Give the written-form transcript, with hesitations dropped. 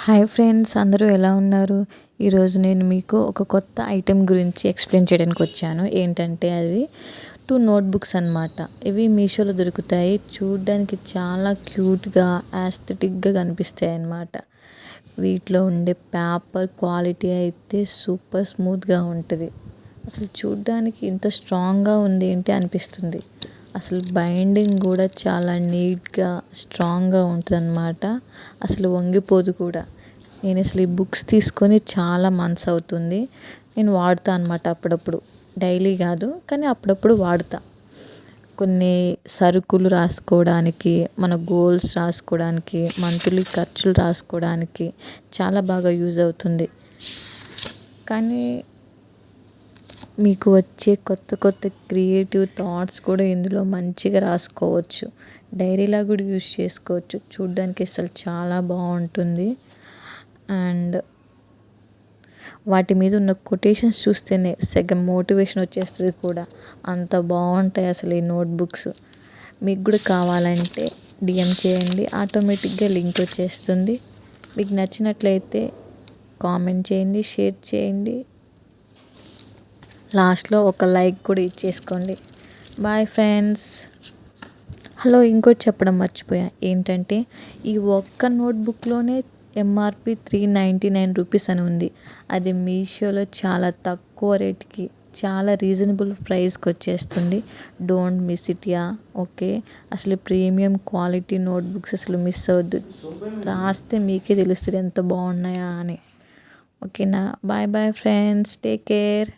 Hi friends, అందరూ ఎలా ఉన్నారు? ఈరోజు నేను మీకు ఒక కొత్త ఐటెం గురించి ఎక్స్ప్లెయిన్ చేయడానికి వచ్చాను. ఏంటంటే అది 2 నోట్బుక్స్ అన్నమాట. ఇవి మీషోలో దొరుకుతాయి. చూడడానికి చాలా క్యూట్గా యాస్థెటిక్గా కనిపిస్తాయి అన్నమాట. వీటిలో ఉండే పేపర్ క్వాలిటీ అయితే సూపర్ స్మూత్గా ఉంటుంది. అసలు చూడడానికి ఇంత స్ట్రాంగ్గా ఉంది ఏంటి అనిపిస్తుంది. అసలు బైండింగ్ కూడా చాలా నీట్గా స్ట్రాంగ్గా ఉంటుంది అన్నమాట. అసలు వంగిపోదు కూడా. నేను అసలు ఈ బుక్స్ తీసుకొని చాలా మంత్స్ అవుతుంది. నేను వాడుతా అన్నమాట అప్పుడప్పుడు. డైలీ కాదు కానీ అప్పుడప్పుడు వాడుతా. కొన్ని సరుకులు రాసుకోవడానికి, మన గోల్స్ రాసుకోవడానికి, మంత్లీ ఖర్చులు రాసుకోవడానికి చాలా బాగా యూజ్ అవుతుంది. కానీ మీకు వచ్చే కొత్త కొత్త క్రియేటివ్ థాట్స్ కూడా ఇందులో మంచిగా రాసుకోవచ్చు. డైరీలా కూడా యూజ్ చేసుకోవచ్చు. చూడడానికి అసలు చాలా బాగుంటుంది. అండ్ వాటి మీద ఉన్న కొటేషన్స్ చూస్తేనే సగం మోటివేషన్ వచ్చేస్తుంది కూడా. అంత బాగుంటాయి అసలు ఈ నోట్బుక్స్. మీకు కూడా కావాలంటే డిఎం చేయండి, ఆటోమేటిక్గా లింక్ వచ్చేస్తుంది. మీకు నచ్చినట్లయితే కామెంట్ చేయండి, షేర్ చేయండి, లాస్ట్లో ఒక లైక్ కూడా ఇచ్చేసుకోండి. Bye friends. హలో, ఇంకోటి చెప్పడం మర్చిపోయా. ఏంటంటే ఈ ఒక్క నోట్బుక్లోనే ఎంఆర్పి 399 రూపీస్ అని ఉంది. అది మీషోలో చాలా తక్కువ రేట్కి, చాలా రీజనబుల్ ప్రైస్కి వచ్చేస్తుంది. Don't miss it yeah. Okay, అసలు ప్రీమియం క్వాలిటీ నోట్బుక్స్ అసలు మిస్ అవ్వద్దు. రాస్తే మీకే తెలుస్తుంది ఎంత బాగున్నాయా అని. ఓకేనా? Bye bye friends, take care.